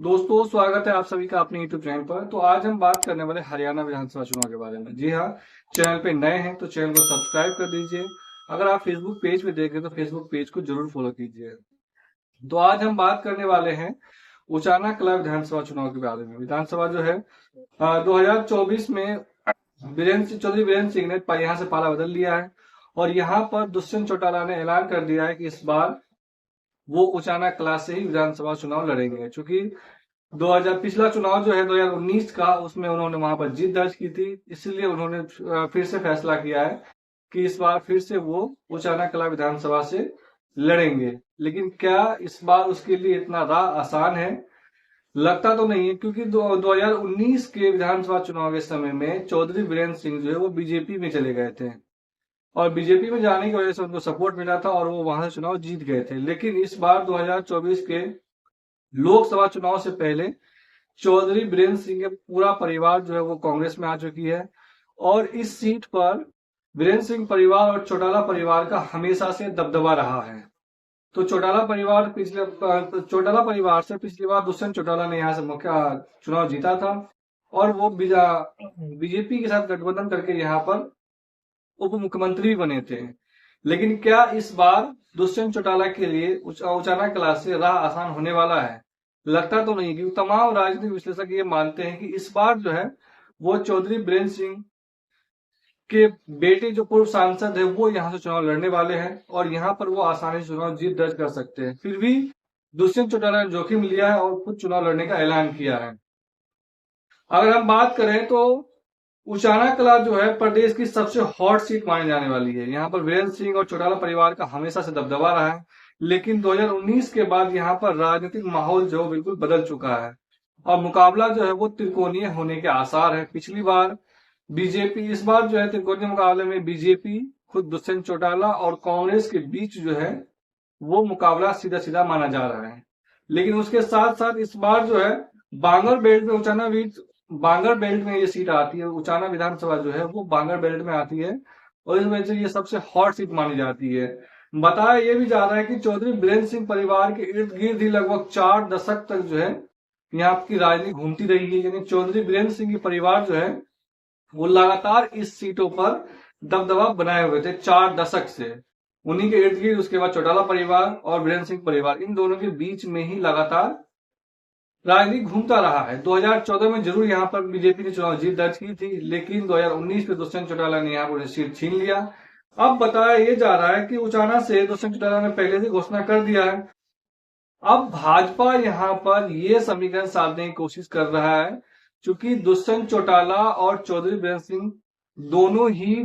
दोस्तों, स्वागत है आप सभी का अपने YouTube चैनल पर। तो आज हम बात करने वाले हरियाणा विधानसभा चुनाव के बारे में। जी हाँ, चैनल पे नए हैं तो चैनल को सब्सक्राइब कर दीजिए। अगर आप फेसबुक पेज पे देख रहे हैं तो फेसबुक पेज को जरूर फॉलो कीजिए। तो आज हम बात करने वाले हैं उचाना कला विधानसभा चुनाव के बारे में। विधानसभा जो है 2024 में चौधरी वीरेंद्र सिंह ने यहाँ से पाला बदल लिया है और यहाँ पर दुष्यंत चौटाला ने ऐलान कर दिया है कि इस बार वो उचाना कला से ही विधानसभा चुनाव लड़ेंगे। चूंकि 2000 पिछला चुनाव जो है 2019 का, उसमें उन्होंने वहां पर जीत दर्ज की थी, इसलिए उन्होंने फिर से फैसला किया है कि इस बार फिर से वो उचाना कला विधानसभा से लड़ेंगे। लेकिन क्या इस बार उसके लिए इतना राह आसान है? लगता तो नहीं है, क्योंकि 2019 के विधानसभा चुनाव के समय में चौधरी वीरेंद्र सिंह जो है वो बीजेपी में चले गए थे और बीजेपी में जाने की वजह से उनको सपोर्ट मिला था और वो वहां से चुनाव जीत गए थे। लेकिन इस बार 2024 के लोकसभा चुनाव से पहले चौधरी वीरेंद्र सिंह का पूरा परिवार जो है वो कांग्रेस में आ चुकी है और इस सीट पर वीरेंद्र सिंह परिवार और चौटाला परिवार का हमेशा से दबदबा रहा है। तो चौटाला परिवार से पिछली बार दुष्यंत चौटाला ने यहाँ से मुख्य चुनाव जीता था और वो बीजेपी के साथ गठबंधन करके यहाँ पर उप मुख्यमंत्री बने थे। लेकिन क्या इस बार दुष्यंत चौटाला के लिए उचाना कला से राह आसान होने वाला है? लगता तो नहीं, क्योंकि तमाम राजनीतिक विश्लेषक ये मानते हैं कि इस बार जो है वो चौधरी बीरेंद्र सिंह के बेटे जो पूर्व सांसद है वो यहाँ से चुनाव लड़ने वाले हैं और यहाँ पर वो आसानी से चुनाव जीत दर्ज कर सकते हैं। फिर भी दुष्यंत चौटाला ने जोखिम लिया है और खुद चुनाव लड़ने का ऐलान किया है। अगर हम बात करें तो उचाना कला जो है प्रदेश की सबसे हॉट सीट मानी जाने वाली है। यहाँ पर वीरेंद्र सिंह और चौटाला परिवार का हमेशा से दबदबा रहा है, लेकिन 2019 के बाद यहाँ पर राजनीतिक माहौल जो बिल्कुल बदल चुका है और मुकाबला जो है वो त्रिकोणीय होने के आसार है। पिछली बार बीजेपी, इस बार जो है त्रिकोणीय मुकाबले में बीजेपी, खुद दुष्यंत चौटाला और कांग्रेस के बीच जो है वो मुकाबला सीधा सीधा माना जा रहा है। लेकिन उसके साथ साथ इस बार जो है बांगर बेल्ट में ये सीट आती है। उचाना विधानसभा जो है वो बांगर बेल्ट में आती है और इस वजह से ये सबसे हॉट सीट मानी जाती है। बताया ये भी जा रहा है कि चौधरी बीरेंद्र सिंह परिवार के इर्द गिर्द ही लगभग 4 दशक तक जो है यहाँ की राजनीति घूमती रही है। यानी चौधरी बीरेंद्र सिंह की परिवार जो है वो लगातार इस सीटों पर दबदबा बनाए हुए थे 4 दशक से। उन्हीं के इर्द गिर्द उसके बाद चौटाला परिवार और वीरेंद्र सिंह परिवार, इन दोनों के बीच में ही लगातार राजनीति घूमता रहा है। 2014 में जरूर यहाँ पर बीजेपी ने चुनाव जीत दर्ज की थी, लेकिन 2019 में दुष्यंत चौटाला ने यहाँ पर सीट छीन लिया। अब बताया ये जा रहा है कि उचाना से दुष्यंत चौटाला ने पहले से घोषणा कर दिया है। अब भाजपा यहाँ पर ये समीकरण साधने की कोशिश कर रहा है, क्योंकि दुष्यंत चौटाला और चौधरी बीरेंद्र सिंह दोनों ही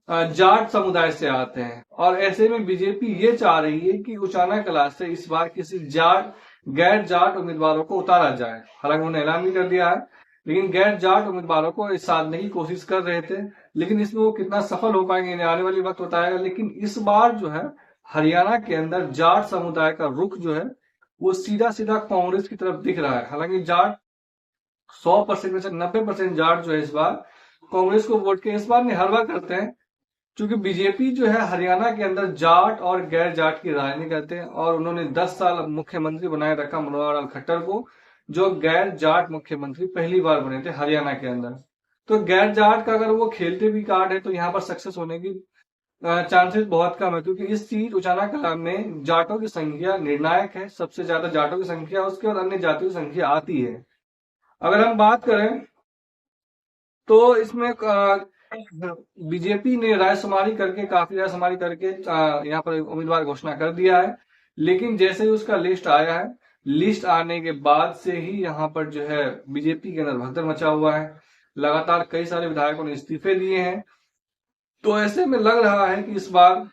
जाट समुदाय से आते हैं और ऐसे में बीजेपी ये चाह रही है कि उचाना कला से इस बार किसी गैर जाट उम्मीदवारों को उतारा जाए। हालांकि उन्होंने ऐलान भी कर दिया है, लेकिन गैर जाट उम्मीदवारों को इस साधने की कोशिश कर रहे थे, लेकिन इसमें वो कितना सफल हो पाएंगे आने वाली वक्त बताएगा। लेकिन इस बार जो है हरियाणा के अंदर जाट समुदाय का रुख जो है वो सीधा सीधा कांग्रेस की तरफ दिख रहा है। हालांकि जाट 100% में से 90% जाट जो है इस बार कांग्रेस को वोट के इस बार नहीं हर बार करते हैं, क्योंकि बीजेपी जो है हरियाणा के अंदर जाट और गैर जाट की राजनीति करते हैं और उन्होंने 10 साल मुख्यमंत्री बनाए रखा मनोहर लाल खट्टर को, जो गैर जाट मुख्यमंत्री पहली बार बने थे हरियाणा के अंदर। तो गैर जाट का अगर वो खेलते भी कार्ड है तो यहाँ पर सक्सेस होने की चांसेस बहुत कम है, क्योंकि इस सीट उचाना कला में जाटों की संख्या निर्णायक है। सबसे ज्यादा जाटों की संख्या, उसके बाद अन्य जातियों की संख्या आती है। अगर हम बात करें तो इसमें बीजेपी ने काफी रायशुमारी करके यहाँ पर उम्मीदवार घोषणा कर दिया है। लेकिन जैसे ही उसका लिस्ट आया है, लिस्ट आने के बाद से ही यहाँ पर जो है बीजेपी के अंदर भगदड़ मचा हुआ है। लगातार कई सारे विधायकों ने इस्तीफे दिए हैं। तो ऐसे में लग रहा है कि इस बार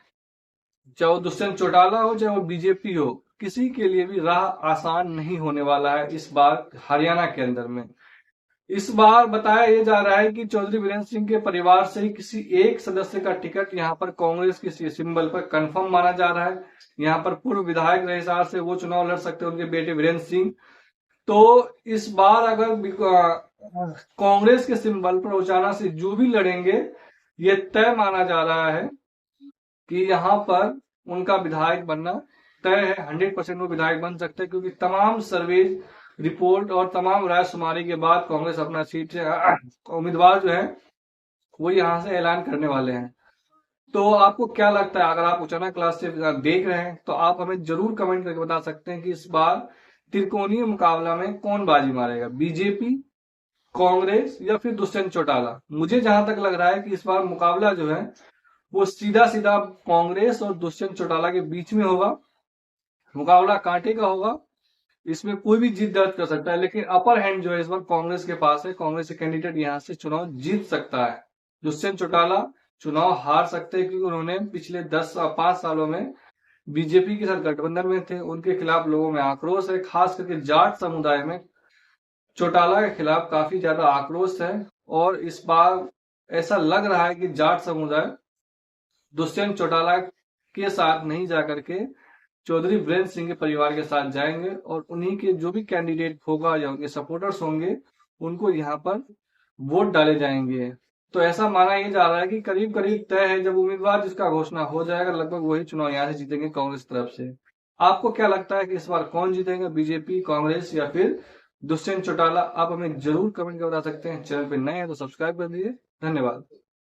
चाहे वो दुष्यंत चौटाला हो चाहे वो बीजेपी हो, किसी के लिए भी राह आसान नहीं होने वाला है इस बार हरियाणा के अंदर में। इस बार बताया यह जा रहा है कि चौधरी वीरेंद्र सिंह के परिवार से ही किसी एक सदस्य का टिकट यहाँ पर कांग्रेस के सिंबल पर कंफर्म माना जा रहा है। यहाँ पर पूर्व विधायक रहे हिसाब से वो चुनाव लड़ सकते हैं, उनके बेटे वीरेंद्र सिंह। तो इस बार अगर कांग्रेस के सिंबल पर उचाना से जो भी लड़ेंगे, ये तय माना जा रहा है कि यहाँ पर उनका विधायक बनना तय है, 100% वो विधायक बन सकते हैं, क्योंकि तमाम सर्वे रिपोर्ट और तमाम रायशुमारी के बाद कांग्रेस अपना सीट से उम्मीदवार जो है वो यहाँ से ऐलान करने वाले हैं। तो आपको क्या लगता है, अगर आप उचाना क्लास से देख रहे हैं तो आप हमें जरूर कमेंट करके बता सकते हैं कि इस बार त्रिकोणीय मुकाबला में कौन बाजी मारेगा, बीजेपी, कांग्रेस या फिर दुष्यंत चौटाला। मुझे जहां तक लग रहा है कि इस बार मुकाबला जो है वो सीधा सीधा कांग्रेस और दुष्यंत चौटाला के बीच में होगा। मुकाबला कांटे का होगा, इसमें कोई भी जीत दर्ज कर सकता है, लेकिन अपर हैंड जो है इस बार कांग्रेस के पास है। कांग्रेस के कैंडिडेट यहाँ से चुनाव जीत सकता है। दुष्यंत चौटाला चुनाव हार सकते हैं, क्योंकि उन्होंने पिछले 5 सालों में बीजेपी के साथ गठबंधन में थे, उनके खिलाफ लोगों में आक्रोश है, खास करके जाट समुदाय में चौटाला के खिलाफ काफी ज्यादा आक्रोश है। और इस बार ऐसा लग रहा है कि जाट समुदाय दुष्यंत चौटाला के साथ नहीं जाकर के चौधरी वीरेंद्र सिंह के परिवार के साथ जाएंगे, और उन्हीं के जो भी कैंडिडेट होगा या उनके सपोर्टर्स होंगे उनको यहाँ पर वोट डाले जाएंगे। तो ऐसा माना यह जा रहा है कि करीब करीब तय है, जब उम्मीदवार जिसका घोषणा हो जाएगा लगभग वही चुनाव यहाँ से जीतेंगे कांग्रेस तरफ से। आपको क्या लगता है कि इस बार कौन जीतेगा, बीजेपी, कांग्रेस या फिर दुष्यंत चौटाला? आप हमें जरूर कमेंट कर बता सकते हैं। चैनल पे नए हैं तो सब्सक्राइब कर दीजिए। धन्यवाद।